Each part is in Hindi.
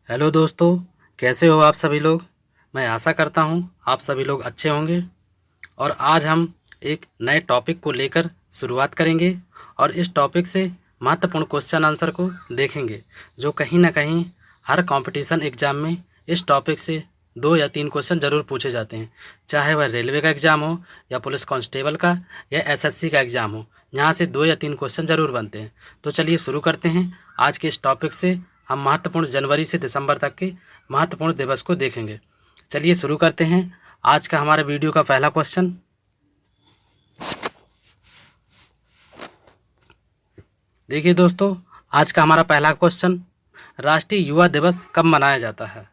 हेलो दोस्तों, कैसे हो आप सभी लोग। मैं आशा करता हूँ आप सभी लोग अच्छे होंगे। और आज हम एक नए टॉपिक को लेकर शुरुआत करेंगे और इस टॉपिक से महत्वपूर्ण क्वेश्चन आंसर को देखेंगे, जो कहीं ना कहीं हर कंपटीशन एग्ज़ाम में इस टॉपिक से 2 या 3 क्वेश्चन ज़रूर पूछे जाते हैं। चाहे वह रेलवे का एग्ज़ाम हो या पुलिस कांस्टेबल का या एसएससी का एग्ज़ाम हो, यहाँ से 2 या 3 क्वेश्चन ज़रूर बनते हैं। तो चलिए शुरू करते हैं। आज के इस टॉपिक से हम महत्वपूर्ण जनवरी से दिसंबर तक के महत्वपूर्ण दिवस को देखेंगे। चलिए शुरू करते हैं आज का हमारे वीडियो का पहला क्वेश्चन। देखिए दोस्तों, आज का हमारा पहला क्वेश्चन, राष्ट्रीय युवा दिवस कब मनाया जाता है।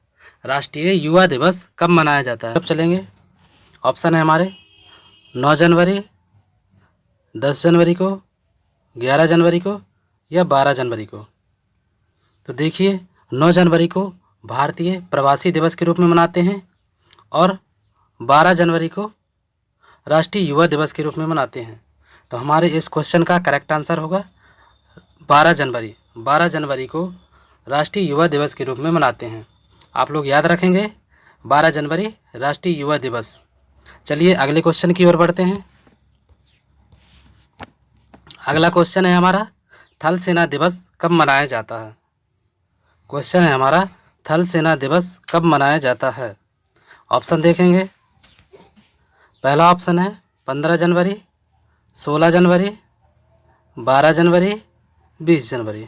राष्ट्रीय युवा दिवस कब मनाया जाता है। अब चलेंगे, ऑप्शन है हमारे 9 जनवरी, 10 जनवरी को, 11 जनवरी को या 12 जनवरी को। तो देखिए, 9 जनवरी को भारतीय प्रवासी दिवस के रूप में मनाते हैं और 12 जनवरी को राष्ट्रीय युवा दिवस के रूप में मनाते हैं। तो हमारे इस क्वेश्चन का करेक्ट आंसर होगा 12 जनवरी। 12 जनवरी को राष्ट्रीय युवा दिवस के रूप में मनाते हैं। आप लोग याद रखेंगे, 12 जनवरी राष्ट्रीय युवा दिवस। चलिए अगले क्वेश्चन की ओर बढ़ते हैं। अगला क्वेश्चन है हमारा, थल सेना दिवस कब मनाया जाता है। क्वेश्चन है हमारा, थल सेना दिवस कब मनाया जाता है। ऑप्शन देखेंगे। पहला ऑप्शन है 15 जनवरी, 16 जनवरी, 12 जनवरी, 20 जनवरी।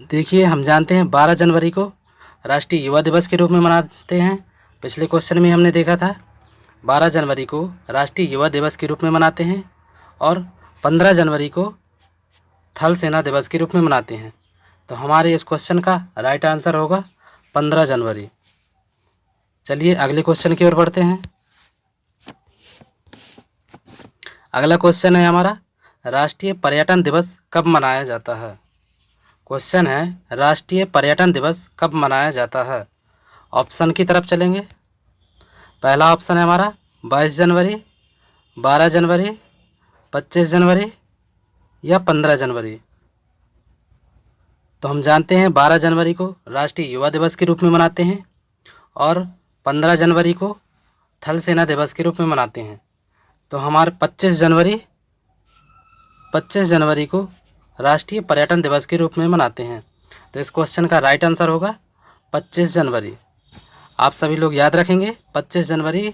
देखिए, हम जानते हैं 12 जनवरी को राष्ट्रीय युवा दिवस के रूप में मनाते हैं। पिछले क्वेश्चन में हमने देखा था 12 जनवरी को राष्ट्रीय युवा दिवस के रूप में मनाते हैं और 15 जनवरी को थल सेना दिवस के रूप में मनाते हैं। तो हमारे इस क्वेश्चन का राइट आंसर होगा 15 जनवरी। चलिए अगले क्वेश्चन की ओर बढ़ते हैं। अगला क्वेश्चन है हमारा, राष्ट्रीय पर्यटन दिवस कब मनाया जाता है। क्वेश्चन है, राष्ट्रीय पर्यटन दिवस कब मनाया जाता है। ऑप्शन की तरफ चलेंगे। पहला ऑप्शन है हमारा 22 जनवरी, 12 जनवरी, 25 जनवरी या 15 जनवरी। तो हम जानते हैं 12 जनवरी को राष्ट्रीय युवा दिवस के रूप में मनाते हैं और 15 जनवरी को थल सेना दिवस के रूप में मनाते हैं। तो हमारे 25 जनवरी को राष्ट्रीय पर्यटन दिवस के रूप में मनाते हैं। तो इस क्वेश्चन का राइट आंसर होगा 25 जनवरी। आप सभी लोग याद रखेंगे, 25 जनवरी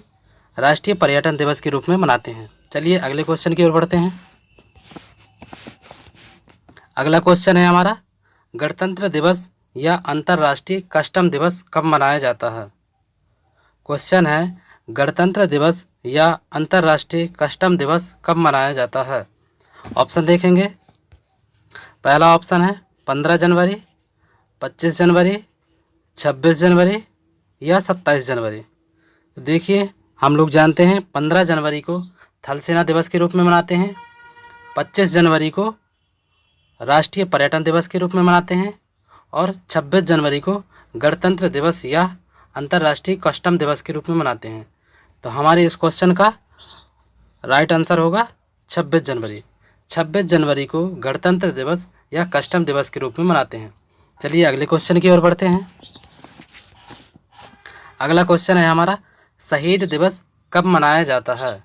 राष्ट्रीय पर्यटन दिवस के रूप में मनाते हैं। चलिए अगले क्वेश्चन की ओर बढ़ते हैं। अगला क्वेश्चन है हमारा, गणतंत्र दिवस या अंतर्राष्ट्रीय कस्टम दिवस कब मनाया जाता है। क्वेश्चन है, गणतंत्र दिवस या अंतर्राष्ट्रीय कस्टम दिवस कब मनाया जाता है। ऑप्शन देखेंगे। पहला ऑप्शन है 15 जनवरी, 25 जनवरी, 26 जनवरी या 27 जनवरी। तो देखिए, हम लोग जानते हैं 15 जनवरी को थल सेना दिवस के रूप में मनाते हैं, 25 जनवरी को राष्ट्रीय पर्यटन दिवस के रूप में मनाते हैं और 26 जनवरी को गणतंत्र दिवस या अंतर्राष्ट्रीय कस्टम दिवस के रूप में मनाते हैं। तो हमारे इस क्वेश्चन का राइट आंसर होगा 26 जनवरी। 26 जनवरी को गणतंत्र दिवस या कस्टम दिवस के रूप में मनाते हैं। चलिए अगले क्वेश्चन की ओर बढ़ते हैं। अगला क्वेश्चन है हमारा, शहीद दिवस कब मनाया जाता है।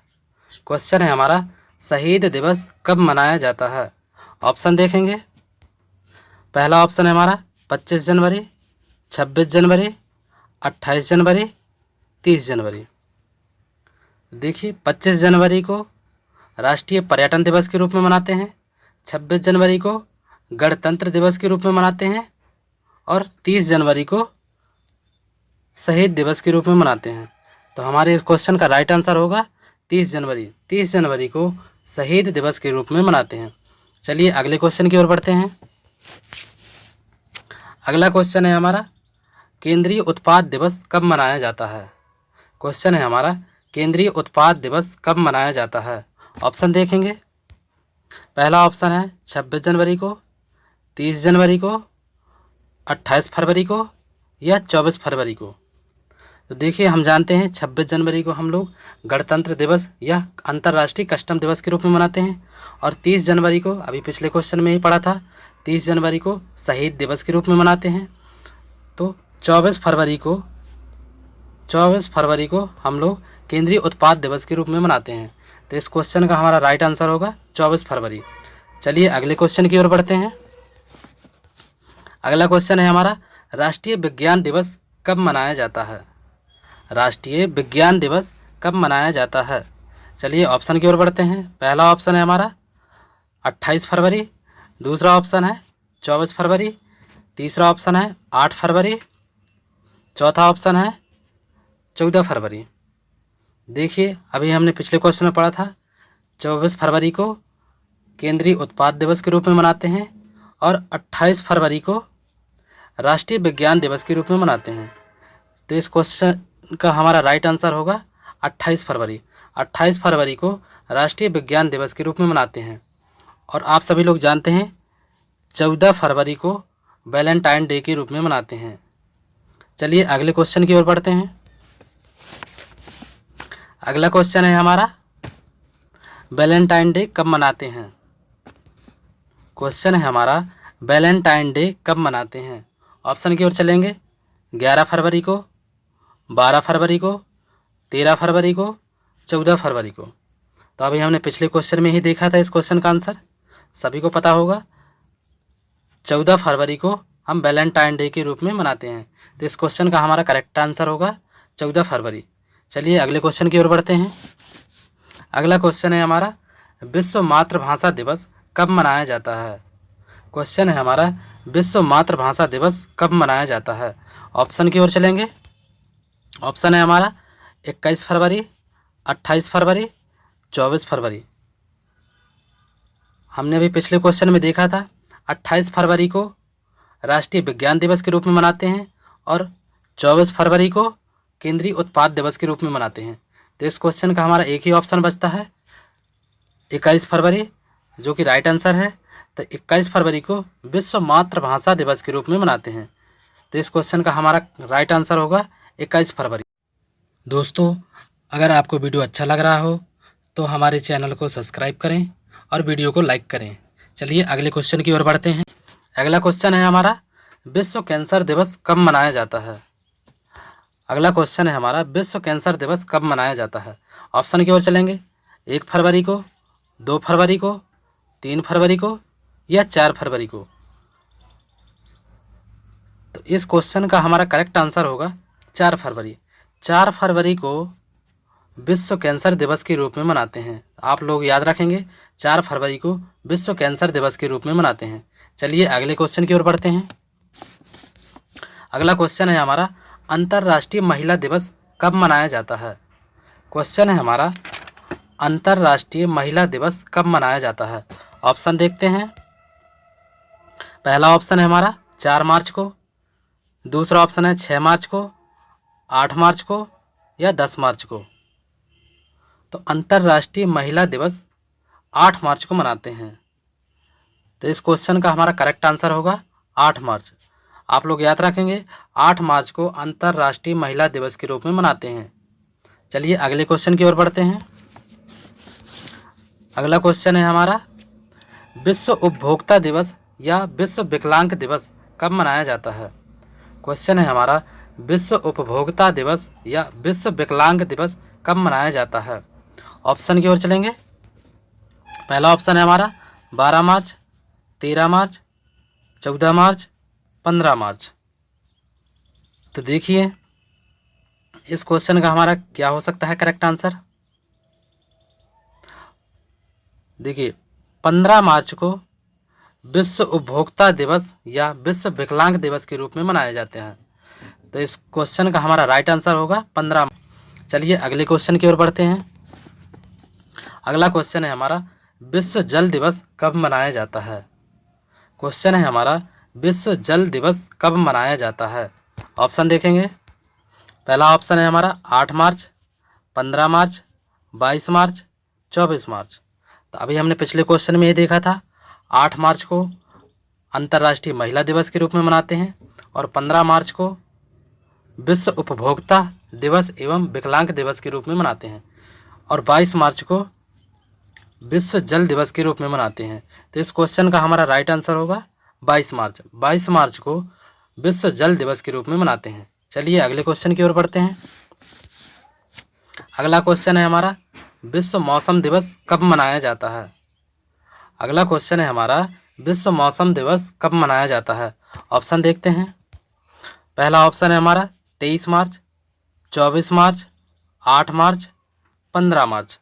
क्वेश्चन है हमारा, शहीद दिवस कब मनाया जाता है। ऑप्शन देखेंगे। पहला ऑप्शन है हमारा 25 जनवरी, 26 जनवरी, 28 जनवरी, 30 जनवरी। देखिए, 25 जनवरी को राष्ट्रीय पर्यटन दिवस के रूप में मनाते हैं, 26 जनवरी को गणतंत्र दिवस के रूप में मनाते हैं और 30 जनवरी को शहीद दिवस के रूप में मनाते हैं। तो हमारे इस क्वेश्चन का राइट आंसर होगा 30 जनवरी। 30 जनवरी को शहीद दिवस के रूप में मनाते हैं। चलिए अगले क्वेश्चन की ओर बढ़ते हैं। अगला क्वेश्चन है हमारा, केंद्रीय उत्पाद दिवस कब मनाया जाता है। क्वेश्चन है हमारा, केंद्रीय उत्पाद दिवस कब मनाया जाता है। ऑप्शन देखेंगे। पहला ऑप्शन है 26 जनवरी को, 30 जनवरी को, 28 फरवरी को या 24 फरवरी को। तो देखिए, हम जानते हैं 26 जनवरी को हम लोग गणतंत्र दिवस या अंतर्राष्ट्रीय कस्टम दिवस के रूप में मनाते हैं और 30 जनवरी को, अभी पिछले क्वेश्चन में ही पढ़ा था, 30 जनवरी को शहीद दिवस के रूप में मनाते हैं। तो 24 फरवरी को हम लोग केंद्रीय उत्पाद दिवस के रूप में मनाते हैं। तो इस क्वेश्चन का हमारा राइट आंसर होगा 24 फरवरी। चलिए अगले क्वेश्चन की ओर बढ़ते हैं। अगला क्वेश्चन है हमारा, राष्ट्रीय विज्ञान दिवस कब मनाया जाता है? राष्ट्रीय विज्ञान दिवस कब मनाया जाता है? चलिए ऑप्शन की ओर बढ़ते हैं। पहला ऑप्शन है हमारा 28 फरवरी, दूसरा ऑप्शन है 24 फरवरी, तीसरा ऑप्शन है 8 फरवरी, चौथा ऑप्शन है 14 फरवरी। देखिए अभी हमने पिछले क्वेश्चन में पढ़ा था 24 फरवरी को केंद्रीय उत्पाद दिवस के रूप में मनाते हैं और 28 फरवरी को राष्ट्रीय विज्ञान दिवस के रूप में मनाते हैं। तो इस क्वेश्चन का हमारा राइट आंसर होगा 28 फरवरी। 28 फरवरी को राष्ट्रीय विज्ञान दिवस के रूप में मनाते हैं। और आप सभी लोग जानते हैं 14 फरवरी को वैलेंटाइन डे के रूप में मनाते हैं। चलिए अगले क्वेश्चन की ओर बढ़ते हैं। अगला क्वेश्चन है हमारा, वैलेंटाइन डे कब मनाते हैं? क्वेश्चन है हमारा, वैलेंटाइन डे कब मनाते हैं? ऑप्शन की ओर चलेंगे। 11 फरवरी को, 12 फरवरी को, 13 फरवरी को, 14 फरवरी को। तो अभी हमने पिछले क्वेश्चन में ही देखा था इस क्वेश्चन का आंसर, सभी को पता होगा। 14 फरवरी को हम वैलेंटाइन डे के रूप में मनाते हैं। तो इस क्वेश्चन का हमारा करेक्ट आंसर होगा 14 फरवरी। चलिए अगले क्वेश्चन की ओर बढ़ते हैं। अगला क्वेश्चन है हमारा, विश्व मातृभाषा दिवस कब मनाया जाता है? क्वेश्चन है हमारा, विश्व मातृभाषा दिवस कब मनाया जाता है? ऑप्शन की ओर चलेंगे। ऑप्शन है हमारा 21 फरवरी, 28 फरवरी, 24 फरवरी। हमने अभी पिछले क्वेश्चन में देखा था 28 फरवरी को राष्ट्रीय विज्ञान दिवस के रूप में मनाते हैं और 24 फरवरी को केंद्रीय उत्पाद दिवस के रूप में मनाते हैं। तो इस क्वेश्चन का हमारा एक ही ऑप्शन बचता है 21 फरवरी, जो कि राइट आंसर है। तो 21 फरवरी को विश्व मातृभाषा दिवस के रूप में मनाते हैं। तो इस क्वेश्चन का हमारा राइट आंसर होगा 21 फरवरी। दोस्तों, अगर आपको वीडियो अच्छा लग रहा हो तो हमारे चैनल को सब्सक्राइब करें और वीडियो को लाइक करें। चलिए अगले क्वेश्चन की ओर बढ़ते हैं। अगला क्वेश्चन है हमारा, विश्व कैंसर दिवस कब मनाया जाता है? अगला क्वेश्चन है हमारा, विश्व कैंसर दिवस कब मनाया जाता है? ऑप्शन की ओर चलेंगे। 1 फरवरी को, 2 फरवरी को, 3 फरवरी को या 4 फरवरी को। तो इस क्वेश्चन का हमारा करेक्ट आंसर होगा 4 फरवरी। 4 फरवरी को विश्व कैंसर दिवस के रूप में मनाते हैं। आप लोग याद रखेंगे 4 फरवरी को विश्व कैंसर दिवस के रूप में मनाते हैं। चलिए अगले क्वेश्चन की ओर बढ़ते हैं। अगला क्वेश्चन है हमारा, अंतर्राष्ट्रीय महिला दिवस कब मनाया जाता है? क्वेश्चन है हमारा, अंतर्राष्ट्रीय महिला दिवस कब मनाया जाता है? ऑप्शन देखते हैं। पहला ऑप्शन है हमारा 4 मार्च को, दूसरा ऑप्शन है 6 मार्च को, 8 मार्च को या 10 मार्च को। तो अंतर्राष्ट्रीय महिला दिवस 8 मार्च को मनाते हैं। तो इस क्वेश्चन का हमारा करेक्ट आंसर होगा 8 मार्च। आप लोग याद रखेंगे 8 मार्च को अंतर्राष्ट्रीय महिला दिवस के रूप में मनाते हैं। चलिए अगले क्वेश्चन की ओर बढ़ते हैं। अगला क्वेश्चन है हमारा, विश्व उपभोक्ता दिवस या विश्व विकलांग दिवस कब मनाया जाता है? क्वेश्चन है हमारा, विश्व उपभोक्ता दिवस या विश्व विकलांग दिवस कब मनाया जाता है? ऑप्शन की ओर चलेंगे। पहला ऑप्शन है हमारा 12 मार्च, 13 मार्च, 14 मार्च, 15 मार्च। तो देखिए इस क्वेश्चन का हमारा क्या हो सकता है करेक्ट आंसर। देखिए 15 मार्च को विश्व उपभोक्ता दिवस या विश्व विकलांग दिवस के रूप में मनाए जाते हैं। तो इस क्वेश्चन का हमारा राइट आंसर होगा 15। चलिए अगले क्वेश्चन की ओर बढ़ते हैं। अगला क्वेश्चन है हमारा, विश्व जल दिवस कब मनाया जाता है? क्वेश्चन है हमारा, विश्व जल दिवस कब मनाया जाता है? ऑप्शन देखेंगे। पहला ऑप्शन है हमारा 8 मार्च, 15 मार्च, 22 मार्च, 24 मार्च। तो अभी हमने पिछले क्वेश्चन में ये देखा था 8 मार्च को अंतर्राष्ट्रीय महिला दिवस के रूप में मनाते हैं और 15 मार्च को विश्व उपभोक्ता दिवस एवं विकलांग दिवस के रूप में मनाते हैं और 22 मार्च को विश्व जल दिवस के रूप में मनाते हैं। तो इस क्वेश्चन का हमारा राइट आंसर होगा 22 मार्च। 22 मार्च को विश्व जल दिवस के रूप में मनाते हैं। चलिए अगले क्वेश्चन की ओर बढ़ते हैं। अगला क्वेश्चन है हमारा, विश्व मौसम दिवस कब मनाया जाता है? अगला क्वेश्चन है हमारा, विश्व मौसम दिवस कब मनाया जाता है? ऑप्शन देखते हैं। पहला ऑप्शन है हमारा 23 मार्च, 24 मार्च, 8 मार्च, 15 मार्च।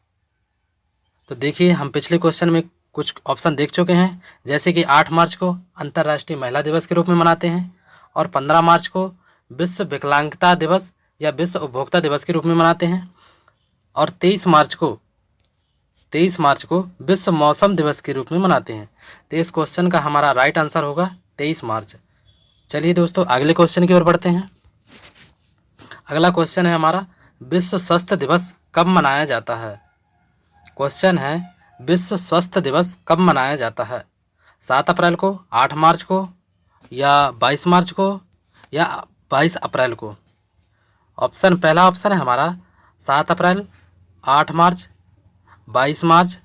तो देखिए हम पिछले क्वेश्चन में कुछ ऑप्शन देख चुके हैं, जैसे कि 8 मार्च को अंतर्राष्ट्रीय महिला दिवस के रूप में मनाते हैं और 15 मार्च को विश्व विकलांगता दिवस या विश्व उपभोक्ता दिवस के रूप में मनाते हैं और 23 मार्च को विश्व मौसम दिवस के रूप में मनाते हैं। तो इस क्वेश्चन का हमारा राइट आंसर होगा 23 मार्च। चलिए दोस्तों अगले क्वेश्चन की ओर बढ़ते हैं। अगला क्वेश्चन है हमारा, विश्व स्वास्थ्य दिवस कब मनाया जाता है? क्वेश्चन है, विश्व स्वास्थ्य दिवस कब मनाया जाता है? 7 अप्रैल को, 8 मार्च को या 22 मार्च को या 22 अप्रैल को? पहला ऑप्शन है हमारा 7 अप्रैल, 8 मार्च, 22 मार्च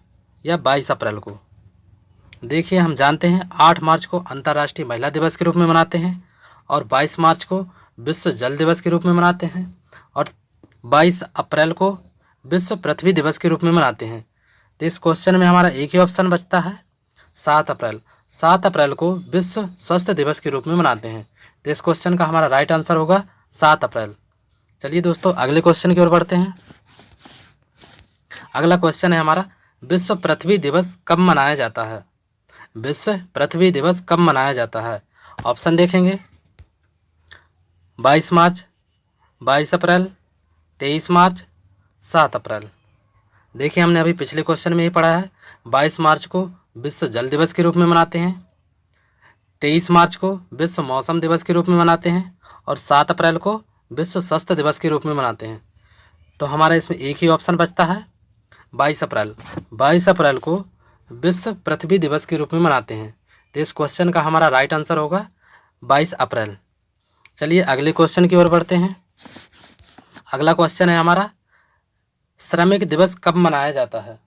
या 22 अप्रैल को। देखिए हम जानते हैं 8 मार्च को अंतर्राष्ट्रीय महिला दिवस के रूप में मनाते हैं और 22 मार्च को विश्व जल दिवस के रूप में मनाते हैं और 22 अप्रैल को विश्व पृथ्वी दिवस के रूप में मनाते हैं। तो इस क्वेश्चन में हमारा एक ही ऑप्शन बचता है, 7 अप्रैल। 7 अप्रैल को विश्व स्वास्थ्य दिवस के रूप में मनाते हैं। तो इस क्वेश्चन का हमारा राइट आंसर होगा 7 अप्रैल। चलिए दोस्तों अगले क्वेश्चन की ओर बढ़ते हैं। अगला क्वेश्चन है हमारा, विश्व पृथ्वी दिवस कब मनाया जाता है? विश्व पृथ्वी दिवस कब मनाया जाता है? ऑप्शन देखेंगे, 22 मार्च, 22 अप्रैल, 23 मार्च, 7 अप्रैल। देखिए हमने अभी पिछले क्वेश्चन में ही पढ़ा है, 22 मार्च को विश्व जल दिवस के रूप में मनाते हैं, 23 मार्च को विश्व मौसम दिवस के रूप में मनाते हैं और 7 अप्रैल को विश्व स्वास्थ्य दिवस के रूप में मनाते हैं। तो हमारा इसमें एक ही ऑप्शन बचता है, 22 अप्रैल। 22 अप्रैल को विश्व पृथ्वी दिवस के रूप में मनाते हैं। तो इस क्वेश्चन का हमारा राइट आंसर होगा 22 अप्रैल। चलिए अगले क्वेश्चन की ओर बढ़ते हैं। अगला क्वेश्चन है हमारा, श्रमिक दिवस कब मनाया जाता है?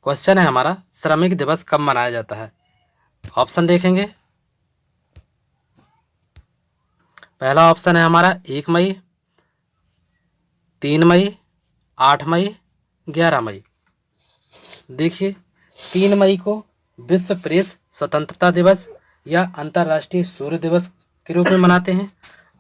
क्वेश्चन है हमारा, श्रमिक दिवस कब मनाया जाता है? ऑप्शन देखेंगे। पहला ऑप्शन है हमारा 1 मई, 3 मई, 8 मई, 11 मई। देखिए 3 मई को विश्व प्रेस स्वतंत्रता दिवस या अंतर्राष्ट्रीय सूर्य दिवस के रूप में मनाते हैं,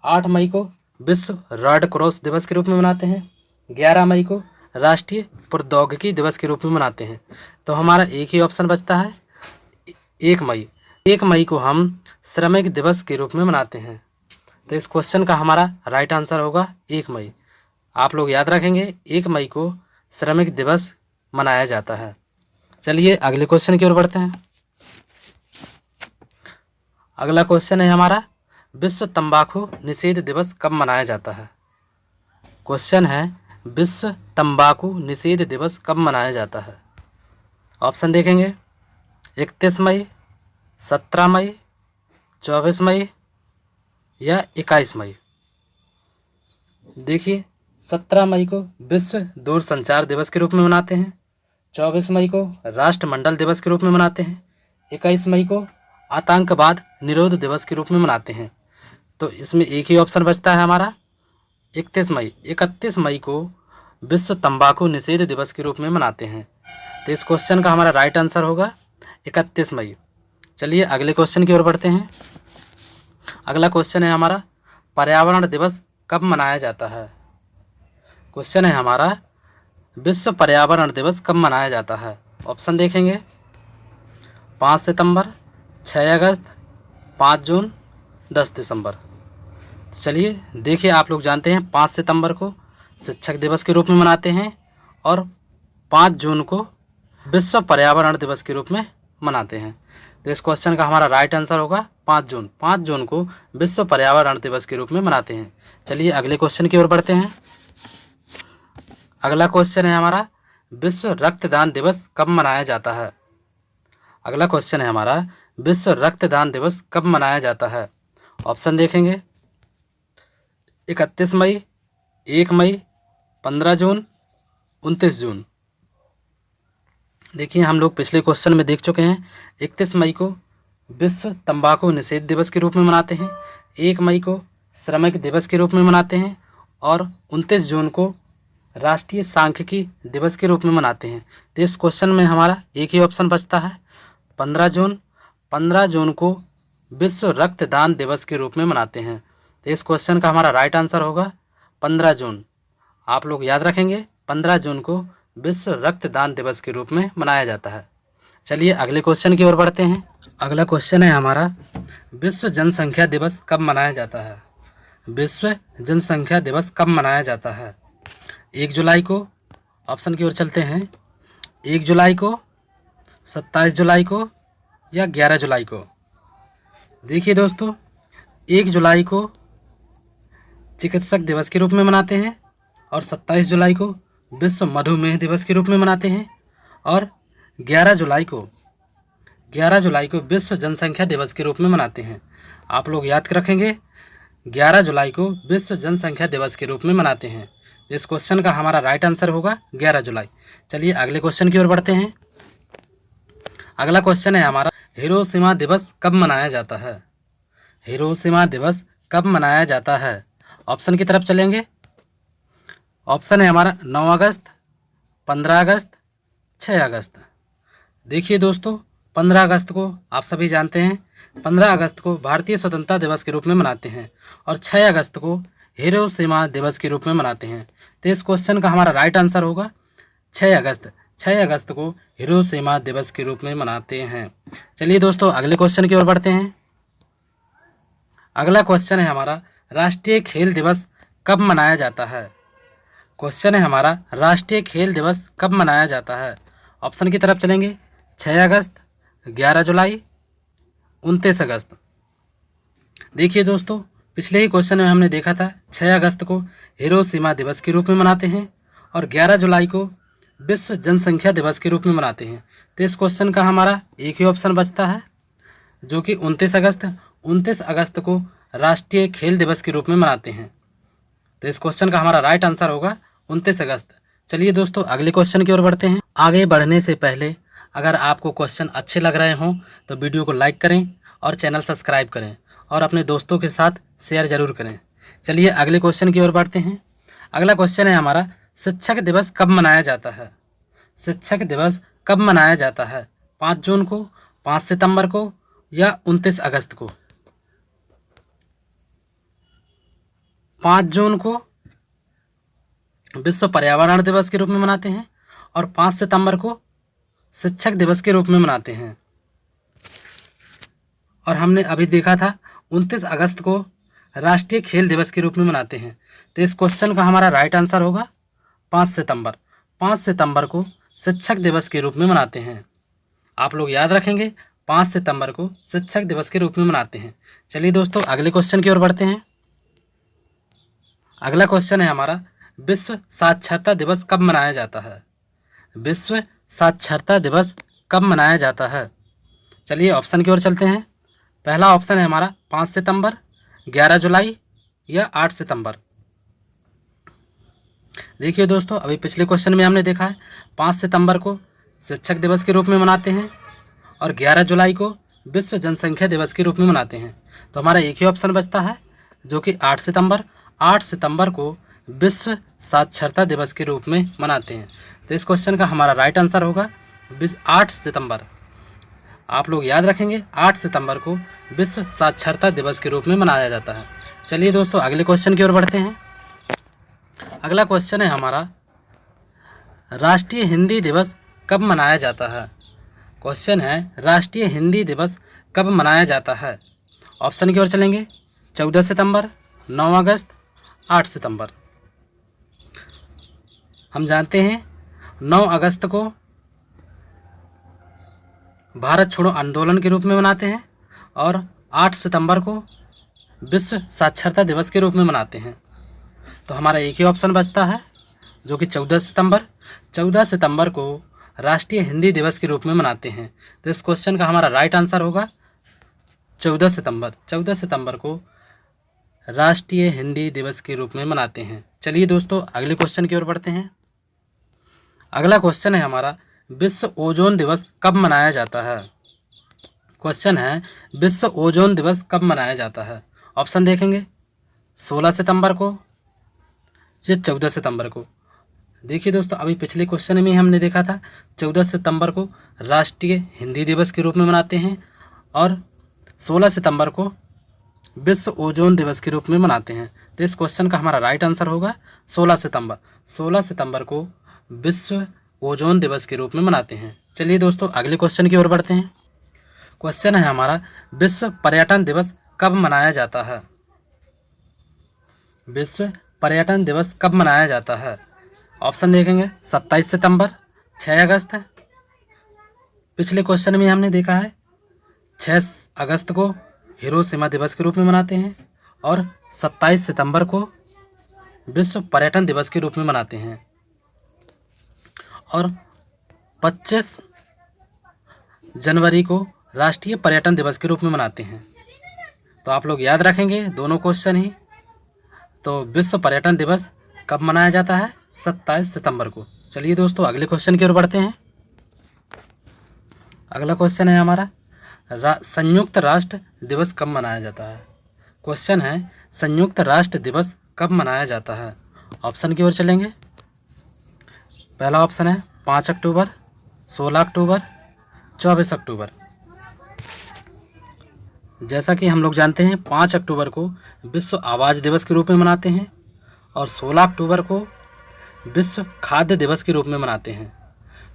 8 मई को विश्व रेड क्रॉस दिवस के रूप में मनाते हैं, 11 मई को राष्ट्रीय प्रौद्योगिकी दिवस के रूप में मनाते हैं। तो हमारा एक ही ऑप्शन बचता है, 1 मई। 1 मई को हम श्रमिक दिवस के रूप में मनाते हैं। तो इस क्वेश्चन का हमारा राइट आंसर होगा 1 मई। आप लोग याद रखेंगे 1 मई को श्रमिक दिवस मनाया जाता है। चलिए अगले क्वेश्चन की ओर बढ़ते हैं। अगला क्वेश्चन है हमारा, विश्व तंबाकू निषेध दिवस कब मनाया जाता है? क्वेश्चन है, विश्व तंबाकू निषेध दिवस कब मनाया जाता है? ऑप्शन देखेंगे, 31 मई, 17 मई, 24 मई या 21 मई। देखिए 17 मई को विश्व दूरसंचार दिवस के रूप में मनाते हैं, 24 मई को राष्ट्रमंडल दिवस के रूप में मनाते हैं, 21 मई को आतंकवाद निरोध दिवस के रूप में मनाते हैं। तो इसमें एक ही ऑप्शन बचता है हमारा 31 मई। 31 मई को विश्व तंबाकू निषेध दिवस के रूप में मनाते हैं। तो इस क्वेश्चन का हमारा राइट आंसर होगा 31 मई। चलिए अगले क्वेश्चन की ओर बढ़ते हैं। अगला क्वेश्चन है हमारा, पर्यावरण दिवस कब मनाया जाता है? क्वेश्चन है हमारा, विश्व पर्यावरण दिवस कब मनाया जाता है? ऑप्शन देखेंगे, 5 सितंबर, 6 अगस्त, 5 जून, 10 दिसंबर। चलिए देखिए आप लोग जानते हैं 5 सितंबर को शिक्षक दिवस के रूप में मनाते हैं और 5 जून को विश्व पर्यावरण दिवस के रूप में मनाते हैं। तो इस क्वेश्चन का हमारा राइट आंसर होगा 5 जून। 5 जून को विश्व पर्यावरण दिवस के रूप में मनाते हैं। चलिए अगले क्वेश्चन की ओर बढ़ते हैं। अगला क्वेश्चन है हमारा, विश्व रक्तदान दिवस कब मनाया जाता है? अगला क्वेश्चन है हमारा, विश्व रक्तदान दिवस कब मनाया जाता है? ऑप्शन देखेंगे, 31 मई, 1 मई, 15 जून, 29 जून। देखिए हम लोग पिछले क्वेश्चन में देख चुके हैं 31 मई को विश्व तंबाकू निषेध दिवस के रूप में मनाते हैं। 1 मई को श्रमिक दिवस के रूप में मनाते हैं और 29 जून को राष्ट्रीय सांख्यिकी दिवस के रूप में मनाते हैं। तो इस क्वेश्चन में हमारा एक ही ऑप्शन बचता है 15 जून। 15 जून को विश्व रक्तदान दिवस के रूप में मनाते हैं। तो इस क्वेश्चन का हमारा राइट आंसर होगा 15 जून। आप लोग याद रखेंगे 15 जून को विश्व रक्तदान दिवस के रूप में मनाया जाता है। चलिए अगले क्वेश्चन की ओर बढ़ते हैं। अगला क्वेश्चन है हमारा, विश्व जनसंख्या दिवस कब मनाया जाता है? विश्व जनसंख्या दिवस कब मनाया जाता है? 1 जुलाई को, ऑप्शन की ओर चलते हैं, 1 जुलाई को, 27 जुलाई को या 11 जुलाई को। देखिए दोस्तों, 1 जुलाई को चिकित्सक दिवस के रूप में मनाते हैं और 27 जुलाई को विश्व मधुमेह दिवस के रूप में मनाते हैं और 11 जुलाई को विश्व जनसंख्या दिवस के रूप में मनाते हैं। आप लोग याद रखेंगे 11 जुलाई को विश्व जनसंख्या दिवस के रूप में मनाते हैं। इस क्वेश्चन का हमारा राइट आंसर होगा 11 जुलाई। चलिए अगले क्वेश्चन की ओर बढ़ते हैं। अगला क्वेश्चन है हमारा, हिरोशिमा दिवस कब मनाया जाता है? हिरोशिमा दिवस कब मनाया जाता है? ऑप्शन की तरफ चलेंगे। ऑप्शन है हमारा 9 अगस्त, 15 अगस्त, 6 अगस्त। देखिए दोस्तों, 15 अगस्त को आप सभी जानते हैं, 15 अगस्त को भारतीय स्वतंत्रता दिवस के रूप में मनाते हैं और 6 अगस्त को हिरोशिमा दिवस के रूप में मनाते हैं। तो इस क्वेश्चन का हमारा राइट आंसर होगा 6 अगस्त। 6 अगस्त को हिरोशिमा दिवस के रूप में मनाते हैं। चलिए दोस्तों अगले क्वेश्चन की ओर बढ़ते हैं। अगला क्वेश्चन है हमारा, राष्ट्रीय खेल दिवस कब मनाया जाता है? क्वेश्चन है हमारा, राष्ट्रीय खेल दिवस कब मनाया जाता है? ऑप्शन की तरफ चलेंगे। 6 अगस्त, 11 जुलाई, 29 अगस्त। देखिए दोस्तों, पिछले ही क्वेश्चन में हमने देखा था 6 अगस्त को हिरोशिमा दिवस के रूप में मनाते हैं और 11 जुलाई को विश्व जनसंख्या दिवस के रूप में मनाते हैं। तो इस क्वेश्चन का हमारा एक ही ऑप्शन बचता है जो कि 29 अगस्त। 29 अगस्त को राष्ट्रीय खेल दिवस के रूप में मनाते हैं। तो इस क्वेश्चन का हमारा राइट आंसर होगा 29 अगस्त। चलिए दोस्तों अगले क्वेश्चन की ओर बढ़ते हैं। आगे बढ़ने से पहले अगर आपको क्वेश्चन अच्छे लग रहे हों तो वीडियो को लाइक करें और चैनल सब्सक्राइब करें और अपने दोस्तों के साथ शेयर ज़रूर करें। चलिए अगले क्वेश्चन की ओर बढ़ते हैं। अगला क्वेश्चन है हमारा, शिक्षक दिवस कब मनाया जाता है? शिक्षक दिवस कब मनाया जाता है? 5 जून को, 5 सितंबर को या 29 अगस्त को? 5 जून को विश्व पर्यावरण दिवस के रूप में मनाते हैं और 5 सितंबर को शिक्षक दिवस के रूप में मनाते हैं। और हमने अभी देखा था 29 अगस्त को राष्ट्रीय खेल दिवस के रूप में मनाते हैं। तो इस क्वेश्चन का हमारा राइट आंसर होगा 5 सितंबर। 5 सितंबर को शिक्षक दिवस के रूप में मनाते हैं। आप लोग याद रखेंगे 5 सितंबर को शिक्षक दिवस के रूप में मनाते हैं। चलिए दोस्तों अगले क्वेश्चन की ओर बढ़ते हैं। अगला क्वेश्चन है हमारा, विश्व साक्षरता दिवस कब मनाया जाता है? विश्व साक्षरता दिवस कब मनाया जाता है? चलिए ऑप्शन की ओर चलते हैं। पहला ऑप्शन है हमारा 5 सितंबर, 11 जुलाई या 8 सितंबर। देखिए दोस्तों, अभी पिछले क्वेश्चन में हमने देखा है 5 सितंबर को शिक्षक दिवस के रूप में मनाते हैं और 11 जुलाई को विश्व जनसंख्या दिवस के रूप में मनाते हैं। तो हमारा एक ही ऑप्शन बचता है जो कि 8 सितंबर। 8 सितंबर को विश्व साक्षरता दिवस के रूप में मनाते हैं। तो इस क्वेश्चन का हमारा राइट आंसर होगा 8 सितंबर। आप लोग याद रखेंगे 8 सितंबर को विश्व साक्षरता दिवस के रूप में मनाया जाता है। चलिए दोस्तों अगले क्वेश्चन की ओर बढ़ते हैं। अगला क्वेश्चन है हमारा, राष्ट्रीय हिंदी दिवस कब मनाया जाता है? क्वेश्चन है, राष्ट्रीय हिंदी दिवस कब मनाया जाता है? ऑप्शन की ओर चलेंगे। 14 सितंबर, 9 अगस्त, 8 सितंबर। हम जानते हैं 9 अगस्त को भारत छोड़ो आंदोलन के रूप में मनाते हैं और 8 सितंबर को विश्व साक्षरता दिवस के रूप में मनाते हैं। तो हमारा एक ही ऑप्शन बचता है जो कि 14 सितंबर। 14 सितंबर को राष्ट्रीय हिंदी दिवस के रूप में मनाते हैं। तो इस क्वेश्चन का हमारा राइट आंसर होगा 14 सितंबर। 14 सितंबर को राष्ट्रीय हिंदी दिवस के रूप में मनाते हैं। चलिए दोस्तों अगले क्वेश्चन की ओर बढ़ते हैं। अगला क्वेश्चन है हमारा, विश्व ओजोन दिवस कब मनाया जाता है? क्वेश्चन है विश्व ओजोन दिवस कब मनाया जाता है। ऑप्शन देखेंगे 16 सितंबर को या 14 सितंबर को। देखिए दोस्तों, अभी पिछले क्वेश्चन में हमने देखा था 14 सितंबर को राष्ट्रीय हिंदी दिवस के रूप में मनाते हैं और 16 सितंबर को विश्व ओजोन दिवस के रूप में मनाते हैं। तो इस क्वेश्चन का हमारा राइट आंसर होगा 16 सितंबर। 16 सितंबर को विश्व ओजोन दिवस के रूप में मनाते हैं। चलिए दोस्तों, अगले क्वेश्चन की ओर बढ़ते हैं। क्वेश्चन है हमारा विश्व पर्यटन दिवस कब मनाया जाता है। विश्व पर्यटन दिवस कब मनाया जाता है। ऑप्शन देखेंगे 27 सितंबर, 6 अगस्त है। पिछले क्वेश्चन में हमने देखा है 6 अगस्त को हिरोशिमा दिवस के रूप में मनाते हैं और 27 सितंबर को विश्व पर्यटन दिवस के रूप में मनाते हैं और 25 जनवरी को राष्ट्रीय पर्यटन दिवस के रूप में मनाते हैं। तो आप लोग याद रखेंगे दोनों क्वेश्चन ही। तो विश्व पर्यटन दिवस कब मनाया जाता है, 27 सितंबर को। चलिए दोस्तों, अगले क्वेश्चन की ओर बढ़ते हैं। अगला क्वेश्चन है हमारा संयुक्त राष्ट्र दिवस कब मनाया जाता है। क्वेश्चन है संयुक्त राष्ट्र दिवस कब मनाया जाता है। ऑप्शन की ओर चलेंगे। पहला ऑप्शन है 5 अक्टूबर, 16 अक्टूबर, 24 अक्टूबर। जैसा कि हम लोग जानते हैं 5 अक्टूबर को विश्व आवाज़ दिवस के रूप में मनाते हैं और 16 अक्टूबर को विश्व खाद्य दिवस के रूप में मनाते हैं।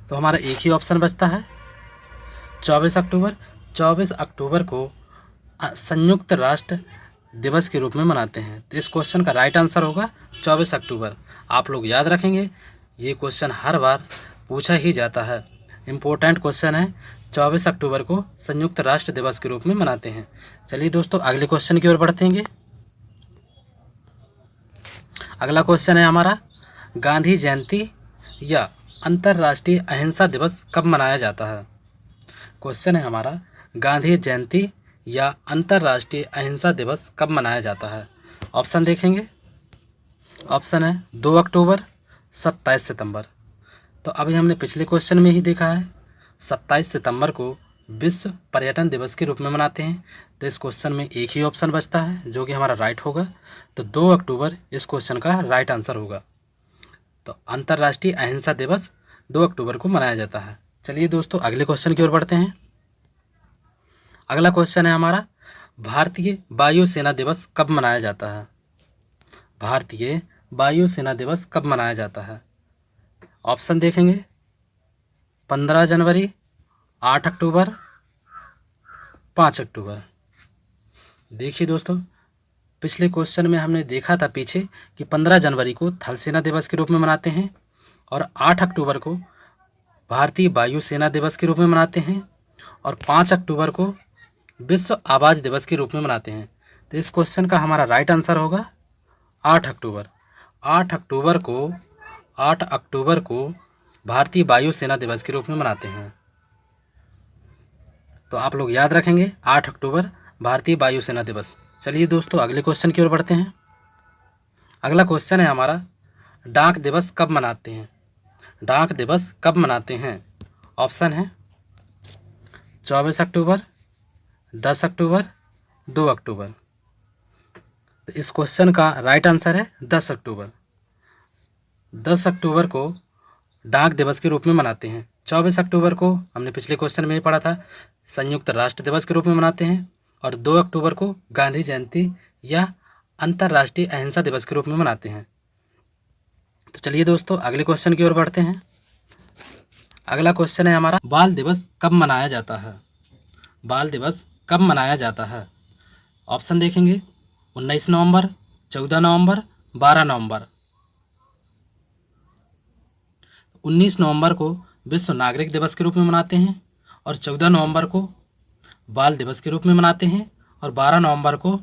तो हमारा एक ही ऑप्शन बचता है 24 अक्टूबर। 24 अक्टूबर को संयुक्त राष्ट्र दिवस के रूप में मनाते हैं। तो इस क्वेश्चन का राइट आंसर होगा 24 अक्टूबर। आप लोग याद रखेंगे, ये क्वेश्चन हर बार पूछा ही जाता है, इम्पोर्टेंट क्वेश्चन है। 24 अक्टूबर को संयुक्त राष्ट्र दिवस के रूप में मनाते हैं। चलिए दोस्तों, अगले क्वेश्चन की ओर बढ़ते हैं। अगला क्वेश्चन है हमारा गांधी जयंती या अंतर्राष्ट्रीय अहिंसा दिवस कब मनाया जाता है। क्वेश्चन है हमारा गांधी जयंती या अंतर्राष्ट्रीय अहिंसा दिवस कब मनाया जाता है। ऑप्शन देखेंगे। ऑप्शन है 2 अक्टूबर, 27 सितंबर। तो अभी हमने पिछले क्वेश्चन में ही देखा है 27 सितंबर को विश्व पर्यटन दिवस के रूप में मनाते हैं। तो इस क्वेश्चन में एक ही ऑप्शन बचता है जो कि हमारा राइट होगा। तो 2 अक्टूबर इस क्वेश्चन का राइट आंसर होगा। तो अंतर्राष्ट्रीय अहिंसा दिवस 2 अक्टूबर को मनाया जाता है। चलिए दोस्तों, अगले क्वेश्चन की ओर बढ़ते हैं। अगला क्वेश्चन है हमारा भारतीय वायुसेना दिवस कब मनाया जाता है। भारतीय वायुसेना दिवस कब मनाया जाता है। ऑप्शन देखेंगे 15 जनवरी, 8 अक्टूबर, 5 अक्टूबर। देखिए दोस्तों, पिछले क्वेश्चन में हमने देखा था पीछे कि 15 जनवरी को थल सेना दिवस के रूप में मनाते हैं और 8 अक्टूबर को भारतीय वायुसेना दिवस के रूप में मनाते हैं और 5 अक्टूबर को विश्व आवाज़ दिवस के रूप में मनाते हैं। तो इस क्वेश्चन का हमारा राइट आंसर होगा 8 अक्टूबर। 8 अक्टूबर को भारतीय वायुसेना दिवस के रूप में मनाते हैं। तो आप लोग याद रखेंगे 8 अक्टूबर भारतीय वायुसेना दिवस। चलिए दोस्तों, अगले क्वेश्चन की ओर बढ़ते हैं। अगला क्वेश्चन है हमारा डाक दिवस कब मनाते हैं। डाक दिवस कब मनाते हैं। ऑप्शन है 24 अक्टूबर, 10 अक्टूबर, 2 अक्टूबर। तो इस क्वेश्चन का राइट आंसर है 10 अक्टूबर। 10 अक्टूबर को डाक दिवस के रूप में मनाते हैं। 24 अक्टूबर को हमने पिछले क्वेश्चन में ही पढ़ा था संयुक्त राष्ट्र दिवस के रूप में मनाते हैं और 2 अक्टूबर को गांधी जयंती या अंतर्राष्ट्रीय अहिंसा दिवस के रूप में मनाते हैं। तो चलिए दोस्तों, अगले क्वेश्चन की ओर बढ़ते हैं। अगला क्वेश्चन है हमारा बाल दिवस कब मनाया जाता है। बाल दिवस कब मनाया जाता है। ऑप्शन देखेंगे 19 नवंबर, 14 नवंबर, 12 नवंबर। 19 नवंबर को विश्व नागरिक दिवस के रूप में मनाते हैं और 14 नवंबर को बाल दिवस के रूप में मनाते हैं और 12 नवंबर को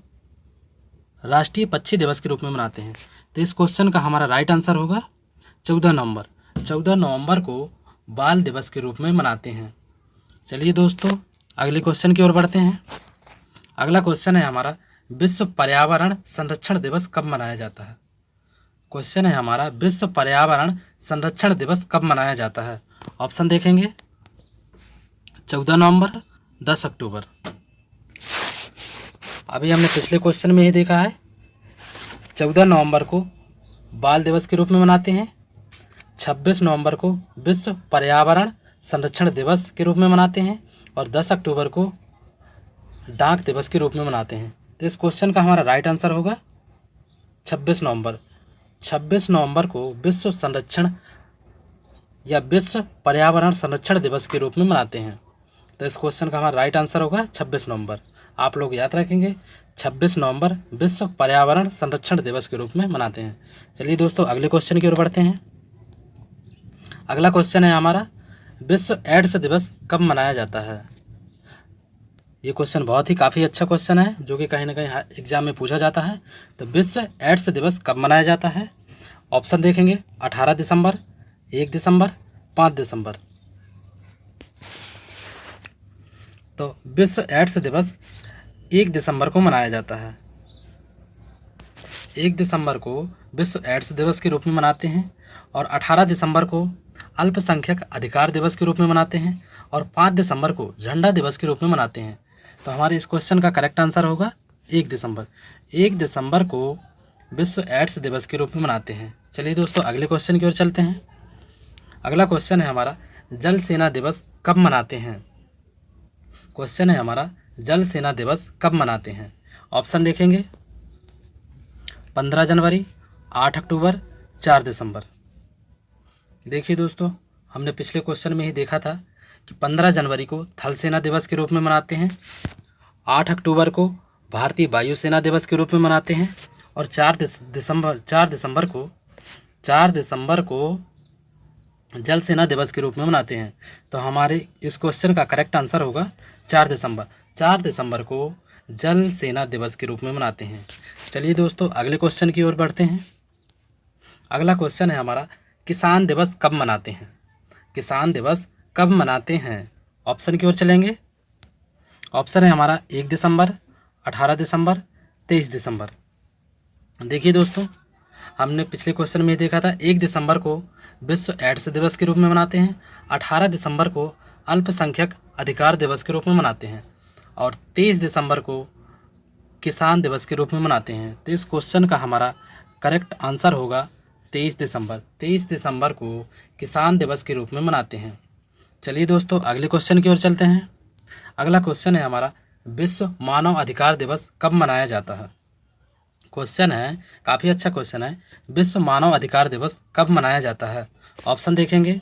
राष्ट्रीय पक्षी दिवस के रूप में मनाते हैं। तो इस क्वेश्चन का हमारा राइट आंसर होगा 14 नवंबर। 14 नवंबर को बाल दिवस के रूप में मनाते हैं। चलिए दोस्तों, अगले क्वेश्चन की ओर बढ़ते हैं। अगला क्वेश्चन है हमारा विश्व पर्यावरण संरक्षण दिवस कब मनाया जाता है। क्वेश्चन है हमारा विश्व पर्यावरण संरक्षण दिवस कब मनाया जाता है। ऑप्शन देखेंगे 14 नवंबर, 10 अक्टूबर। अभी हमने पिछले क्वेश्चन में ही देखा है 14 नवंबर को बाल दिवस के रूप में मनाते हैं, 26 नवंबर को विश्व पर्यावरण संरक्षण दिवस के रूप में मनाते हैं और 10 अक्टूबर को डाक दिवस के रूप में मनाते हैं। तो इस क्वेश्चन का हमारा राइट आंसर होगा 26 नवंबर। 26 नवंबर को विश्व संरक्षण या विश्व पर्यावरण संरक्षण दिवस के रूप में मनाते हैं। तो इस क्वेश्चन का हमारा राइट आंसर होगा 26 नवंबर। आप लोग याद रखेंगे 26 नवंबर विश्व पर्यावरण संरक्षण दिवस के रूप में मनाते हैं। चलिए दोस्तों अगले क्वेश्चन की ओर बढ़ते हैं। अगला क्वेश्चन है हमारा विश्व एड्स दिवस कब मनाया जाता है। ये क्वेश्चन बहुत ही काफ़ी अच्छा क्वेश्चन है जो कि कहीं ना कहीं एग्जाम में पूछा जाता है। तो विश्व एड्स दिवस कब मनाया जाता है। ऑप्शन देखेंगे 18 दिसंबर, 1 दिसंबर, 5 दिसंबर। तो विश्व एड्स दिवस 1 दिसंबर को मनाया जाता है। 1 दिसंबर को विश्व एड्स दिवस के रूप में मनाते हैं और 18 दिसंबर को अल्पसंख्यक अधिकार दिवस के रूप में मनाते हैं और 5 दिसंबर को झंडा दिवस के रूप में मनाते हैं। तो हमारे इस क्वेश्चन का करेक्ट आंसर होगा 1 दिसंबर। 1 दिसंबर को विश्व एड्स दिवस के रूप में मनाते हैं। चलिए दोस्तों अगले क्वेश्चन की ओर चलते हैं। अगला क्वेश्चन है हमारा जल सेना दिवस कब मनाते हैं। क्वेश्चन है हमारा जल सेना दिवस कब मनाते हैं। ऑप्शन देखेंगे 15 जनवरी, 8 अक्टूबर, 4 दिसंबर। देखिए दोस्तों हमने पिछले क्वेश्चन में ही देखा था कि 15 जनवरी को थल सेना दिवस के रूप में मनाते हैं, 8 अक्टूबर को भारतीय वायुसेना दिवस के रूप में मनाते हैं और 4 दिसंबर को जल सेना दिवस के रूप में मनाते हैं। तो हमारे इस क्वेश्चन का करेक्ट आंसर होगा 4 दिसंबर। 4 दिसंबर को जल सेना दिवस के रूप में मनाते हैं। चलिए दोस्तों अगले क्वेश्चन की ओर बढ़ते हैं। अगला क्वेश्चन है हमारा किसान दिवस कब मनाते हैं। किसान दिवस कब मनाते हैं। ऑप्शन की ओर चलेंगे। ऑप्शन है हमारा 1 दिसंबर, 18 दिसंबर, 23 दिसंबर। देखिए दोस्तों हमने पिछले क्वेश्चन में देखा था 1 दिसंबर को विश्व एड्स दिवस के रूप में मनाते हैं, 18 दिसंबर को अल्पसंख्यक अधिकार दिवस के रूप में मनाते हैं और 23 दिसंबर को किसान दिवस के रूप में मनाते हैं। तो इस क्वेश्चन का हमारा करेक्ट आंसर होगा 23 दिसंबर। 23 दिसंबर को किसान दिवस के रूप में मनाते हैं। चलिए दोस्तों अगले क्वेश्चन की ओर चलते हैं। अगला क्वेश्चन है हमारा विश्व मानव अधिकार दिवस कब मनाया जाता है। क्वेश्चन है काफ़ी अच्छा क्वेश्चन है, विश्व मानव अधिकार दिवस कब मनाया जाता है। ऑप्शन देखेंगे।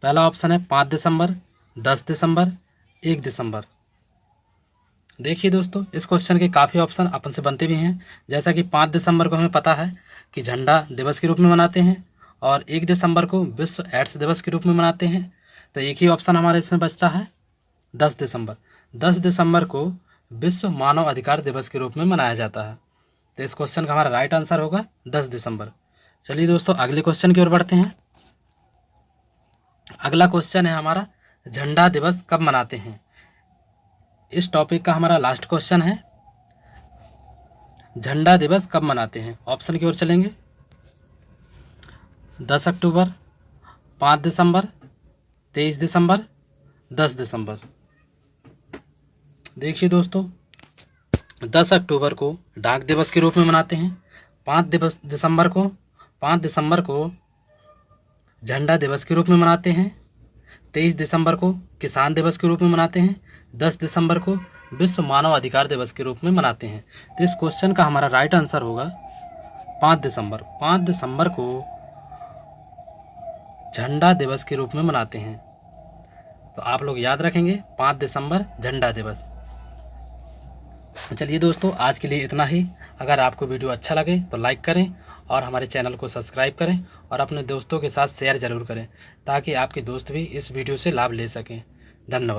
पहला ऑप्शन है 5 दिसंबर, 10 दिसंबर, 1 दिसंबर। देखिए दोस्तों इस क्वेश्चन के काफ़ी ऑप्शन अपन से बनते भी हैं। जैसा कि 5 दिसंबर को हमें पता है कि झंडा दिवस के रूप में मनाते हैं और 1 दिसंबर को विश्व एड्स दिवस के रूप में मनाते हैं। तो एक ही ऑप्शन हमारे इसमें बचता है 10 दिसंबर। 10 दिसंबर को विश्व मानव अधिकार दिवस के रूप में मनाया जाता है। तो इस क्वेश्चन का हमारा राइट आंसर होगा 10 दिसंबर। चलिए दोस्तों अगले क्वेश्चन की ओर बढ़ते हैं। अगला क्वेश्चन है हमारा झंडा दिवस कब मनाते हैं। इस टॉपिक का हमारा लास्ट क्वेश्चन है झंडा दिवस कब मनाते हैं। ऑप्शन की ओर चलेंगे। 10 अक्टूबर, 5 दिसंबर, 23 दिसंबर, 10 दिसंबर। देखिए दोस्तों 10 अक्टूबर को डाक दिवस के रूप में मनाते हैं, 5 दिसंबर को झंडा दिवस के रूप में मनाते हैं, 23 दिसंबर को किसान दिवस के रूप में मनाते हैं, 10 दिसंबर को विश्व मानव अधिकार दिवस के रूप में मनाते हैं। तो इस क्वेश्चन का हमारा राइट आंसर होगा 5 दिसंबर। 5 दिसंबर को झंडा दिवस के रूप में मनाते हैं। तो आप लोग याद रखेंगे 5 दिसंबर झंडा दिवस। चलिए दोस्तों आज के लिए इतना ही। अगर आपको वीडियो अच्छा लगे तो लाइक करें और हमारे चैनल को सब्सक्राइब करें और अपने दोस्तों के साथ शेयर ज़रूर करें ताकि आपके दोस्त भी इस वीडियो से लाभ ले सकें। धन्यवाद।